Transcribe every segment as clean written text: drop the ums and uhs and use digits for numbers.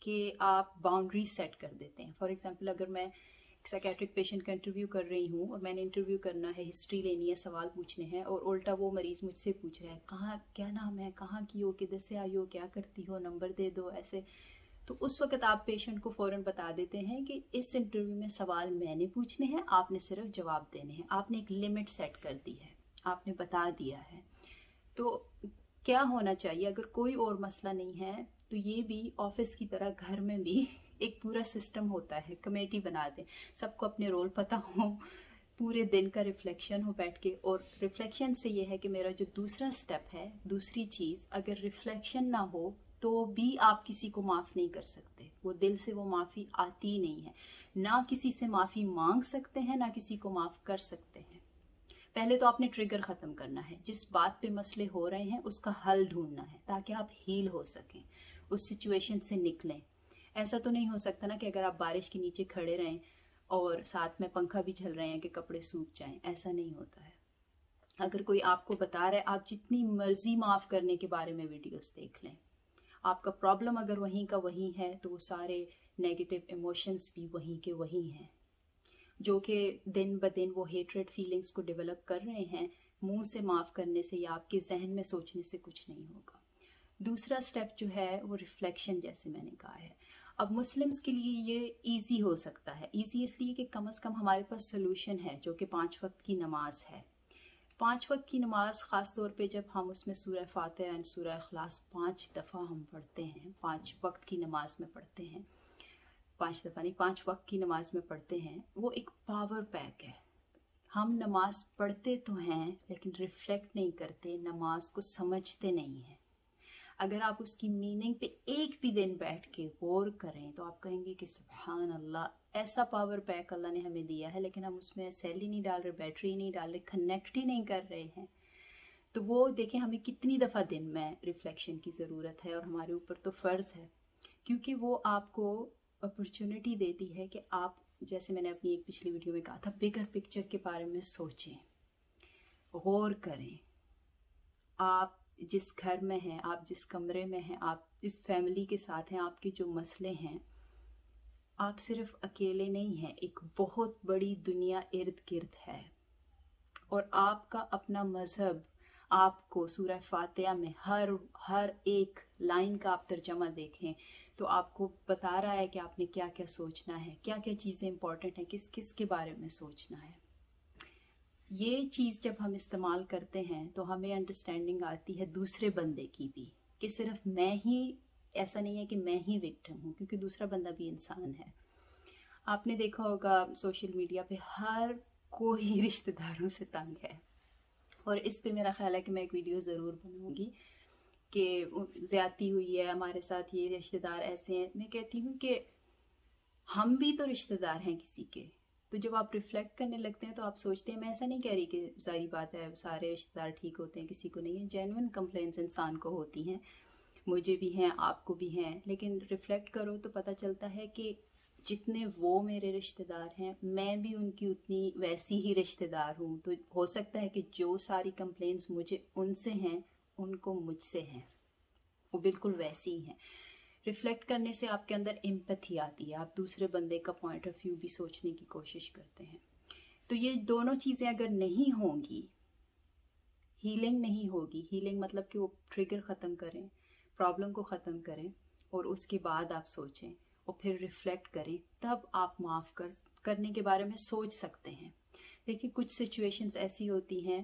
کہ آپ boundary set کر دیتے ہیں. فار ایگزامپل اگر میں ایک سائکیٹرک پیشنٹ کا انٹرویو کر رہی ہوں اور میں نے انٹرویو کرنا ہے, ہسٹری لینی ہے, سوال پوچھنے ہیں, اور الٹا وہ مریض مجھ سے پوچھ رہا ہے کہاں, کیا نام ہے, کہاں کی ہو, کدھر سے آئی ہو, کیا کرتی ہو, نمبر دے دو, ایسے, تو اس وقت آپ پیشنٹ کو فوراً بتا دیتے ہیں کہ اس انٹرویو میں سوال میں نے پوچھنے ہیں, آپ نے صرف جواب دینے ہیں. آپ نے ایک لمٹ سیٹ کر دی ہے, آپ نے بتا دیا ہے. تو کیا ہونا چاہیے اگر کوئی اور مسئلہ نہیں ہے تو یہ بھی آفس کی طرح گھر میں بھی ایک پورا سسٹم ہوتا ہے, کمیٹی بنا دیں, سب کو اپنے رول پتہ ہو, پورے دن کا ریفلیکشن ہو بیٹھ کے. اور ریفلیکشن سے یہ ہے کہ میرا جو دوسرا سٹیپ ہے, دوسری چیز, اگر ریفلیکشن نہ ہو تو بھی آپ کسی کو معاف نہیں کر سکتے. وہ دل سے وہ معافی آتی ہی نہیں ہے, نہ کسی سے معافی مانگ سکتے ہیں, نہ کسی کو معاف کر سکتے ہیں. پہلے تو آپ نے ٹریگر ختم کرنا ہے, جس بات پہ مسئلے ہو رہے ہیں اس کا حل ڈھونڈنا ہے تاکہ آپ ہیل ہو سکیں, اس سچویشن سے نکلیں. ایسا تو نہیں ہو سکتا نا کہ اگر آپ بارش کے نیچے کھڑے رہیں اور ساتھ میں پنکھا بھی چل رہے ہیں کہ کپڑے سوکھ جائیں, ایسا نہیں ہوتا ہے. اگر کوئی آپ کو بتا رہا ہے, آپ جتنی مرضی معاف کرنے کے بارے میں ویڈیوز دیکھ لیں, آپ کا پرابلم اگر وہیں کا وہیں ہے تو وہ سارے نیگیٹو ایموشنز بھی وہیں کے وہیں ہیں, جو کہ دن بدن وہ ہیٹریڈ فیلنگز کو ڈیولپ کر رہے ہیں. منہ سے معاف کرنے سے یا آپ کے ذہن میں سوچنے سے کچھ نہیں ہوگا. دوسرا سٹیپ جو ہے وہ ریفلیکشن, جیسے میں نے کہا ہے. اب مسلمس کے لیے یہ ایزی ہو سکتا ہے, ایزی اس لیے کہ کم از کم ہمارے پاس سلوشن ہے جو کہ 5 وقت کی نماز ہے. 5 وقت کی نماز خاص طور پہ جب ہم اس میں سورہ فاتحہ اور سورہ اخلاص 5 دفعہ ہم پڑھتے ہیں, 5 وقت کی نماز میں پڑھتے ہیں, 5 دفعہ نہیں 5 وقت کی نماز میں پڑھتے ہیں, وہ ایک پاور پیک ہے. ہم نماز پڑھتے تو ہیں لیکن ریفلیکٹ نہیں کرتے, نماز کو سمجھتے نہیں ہیں. اگر آپ اس کی میننگ پہ ایک بھی دن بیٹھ کے غور کریں تو آپ کہیں گے کہ سبحان اللہ, ایسا پاور پیک اللہ نے ہمیں دیا ہے, لیکن ہم اس میں سیل ہی نہیں ڈال رہے, بیٹری نہیں ڈال رہے, کنیکٹ ہی نہیں کر رہے ہیں. تو وہ دیکھیں ہمیں کتنی دفعہ دن میں ریفلیکشن کی ضرورت ہے, اور ہمارے اوپر تو فرض ہے, کیونکہ وہ آپ کو اپرچونٹی دیتی ہے کہ آپ, جیسے میں نے اپنی ایک پچھلی ویڈیو میں کہا تھا, بگر پکچر کے بارے میں سوچیں, غور کریں. آپ جس گھر میں ہیں, آپ جس کمرے میں ہیں, آپ جس فیملی کے ساتھ ہیں, آپ کے جو مسئلے ہیں, آپ صرف اکیلے نہیں ہیں, ایک بہت بڑی دنیا ارد گرد ہے. اور آپ کا اپنا مذہب آپ کو سورہ فاتحہ میں ہر ایک لائن کا آپ ترجمہ دیکھیں تو آپ کو بتا رہا ہے کہ آپ نے کیا کیا سوچنا ہے, کیا کیا چیزیں امپورٹنٹ ہیں, کس کس کے بارے میں سوچنا ہے. یہ چیز جب ہم استعمال کرتے ہیں تو ہمیں انڈرسٹینڈنگ آتی ہے دوسرے بندے کی بھی, کہ صرف میں ہی, ایسا نہیں ہے کہ میں ہی وکٹم ہوں, کیونکہ دوسرا بندہ بھی انسان ہے. آپ نے دیکھا ہوگا سوشل میڈیا پہ ہر کوئی رشتہ داروں سے تنگ ہے, اور اس پہ میرا خیال ہے کہ میں ایک ویڈیو ضرور بناؤں گی کہ زیادتی ہوئی ہے ہمارے ساتھ, یہ رشتہ دار ایسے ہیں. میں کہتی ہوں کہ ہم بھی تو رشتہ دار ہیں کسی کے. تو جب آپ ریفلیکٹ کرنے لگتے ہیں تو آپ سوچتے ہیں, میں ایسا نہیں کہہ رہی کہ ظاہری بات ہے سارے رشتہ دار ٹھیک ہوتے ہیں, کسی کو نہیں ہے, جینوئن کمپلینس انسان کو ہوتی ہیں, مجھے بھی ہیں, آپ کو بھی ہیں, لیکن ریفلیکٹ کرو تو پتہ چلتا ہے کہ جتنے وہ میرے رشتہ دار ہیں, میں بھی ان کی اتنی ویسی ہی رشتہ دار ہوں. تو ہو سکتا ہے کہ جو ساری کمپلینس مجھے ان سے ہیں ان کو مجھ سے ہیں, وہ بالکل ویسی ہی ہیں. ریفلیکٹ کرنے سے آپ کے اندر ایمپتھی آتی ہے, آپ دوسرے بندے کا پوائنٹ آف ویو بھی سوچنے کی کوشش کرتے ہیں. تو یہ دونوں چیزیں اگر نہیں ہوں گی, ہیلنگ نہیں ہوگی. ہیلنگ مطلب کہ وہ ٹریگر ختم کریں, پرابلم کو ختم کریں, اور اس کے بعد آپ سوچیں اور پھر ریفلیکٹ کریں, تب آپ معاف کرنے کے بارے میں سوچ سکتے ہیں. دیکھیے کچھ سچویشنز ایسی ہوتی ہیں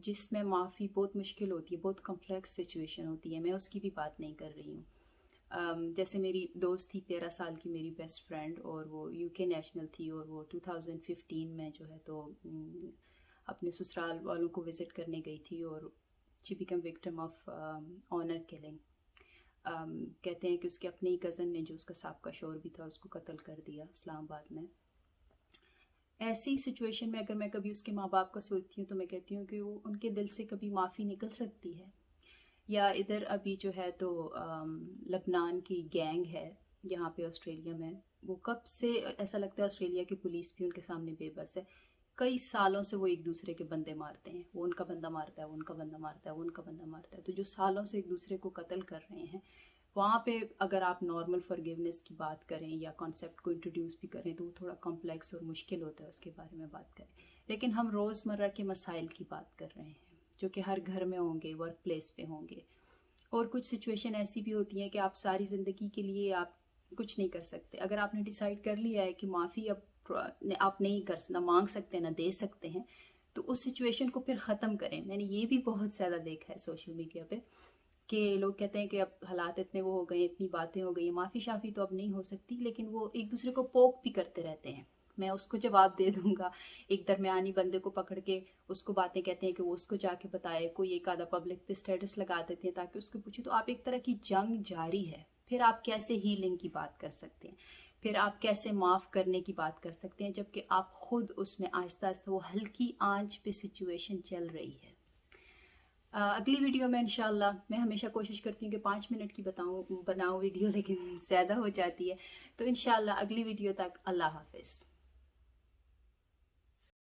جس میں معافی بہت مشکل ہوتی ہے, بہت کمپلیکس سچویشن ہوتی ہے, میں اس کی بھی بات نہیں کر رہی ہوں. جیسے میری دوست تھی 13 سال کی, میری بیسٹ فرینڈ, اور وہ UK نیشنل تھی, اور وہ 2015 میں جو ہے تو اپنے سسرال والوں کو وزٹ کرنے گئی تھی, اور she became victim of honour killing. کہتے ہیں کہ اس کے اپنے ہی کزن نے, جو اس کا سابقہ شوہر بھی تھا, اس کو قتل کر دیا اسلام آباد میں. ایسی سچویشن میں اگر میں کبھی اس کے ماں باپ کا سوچتی ہوں تو میں کہتی ہوں کہ وہ ان کے دل سے کبھی معافی نکل سکتی ہے. یا ادھر ابھی جو ہے تو لبنان کی گینگ ہے یہاں پہ آسٹریلیا میں, وہ کب سے ایسا لگتا ہے آسٹریلیا کی پولیس بھی ان کے سامنے بے بس ہے. کئی سالوں سے وہ ایک دوسرے کے بندے مارتے ہیں, وہ ان کا بندہ مارتا ہے, وہ ان کا بندہ مارتا ہے, وہ ان کا بندہ مارتا ہے. تو جو سالوں سے ایک دوسرے کو قتل کر رہے ہیں, وہاں پہ اگر آپ نارمل فارگیونیس کی بات کریں یا کانسیپٹ کو انٹروڈیوس بھی کریں تو وہ تھوڑا کمپلیکس اور مشکل ہوتا ہے اس کے بارے میں بات کریں. لیکن ہم روزمرہ کے مسائل کی بات کر رہے ہیں جو کہ ہر گھر میں ہوں گے, ورک پلیس پہ ہوں گے, اور کچھ سچویشن ایسی بھی ہوتی ہیں کہ آپ ساری زندگی کے لیے آپ کچھ نہیں کر سکتے. اگر آپ نے ڈیسائیڈ کر لیا ہے کہ معافی اب آپ نہیں کر نہ مانگ سکتے نہ دے سکتے ہیں, تو اس سچویشن کو پھر ختم کریں. میں نے یہ بھی بہت زیادہ دیکھا ہے سوشل میڈیا پہ کہ لوگ کہتے ہیں کہ اب حالات اتنے وہ ہو گئے, اتنی باتیں ہو گئی ہیں, معافی شافی تو اب نہیں ہو سکتی, لیکن وہ ایک دوسرے کو پوک بھی کرتے رہتے ہیں. میں اس کو جواب دے دوں گا, ایک درمیانی بندے کو پکڑ کے اس کو باتیں کہتے ہیں کہ وہ اس کو جا کے بتائے, کوئی ایک آدھا پبلک پہ اسٹیٹس لگا دیتے ہیں تاکہ اس کو پوچھے. تو آپ ایک طرح کی جنگ جاری ہے. پھر آپ کیسے ہیلنگ کی بات کر سکتے ہیں, پھر آپ کیسے معاف کرنے کی بات کر سکتے ہیں جبکہ آپ خود اس میں آہستہ آہستہ وہ ہلکی آنچ پہ سچویشن چل رہی ہے. اگلی ویڈیو میں انشاءاللہ, میں ہمیشہ کوشش کرتی ہوں کہ 5 منٹ کی بناؤں ویڈیو, لیکن زیادہ ہو جاتی ہے. تو انشاءاللہ اگلی ویڈیو تک اللہ حافظ.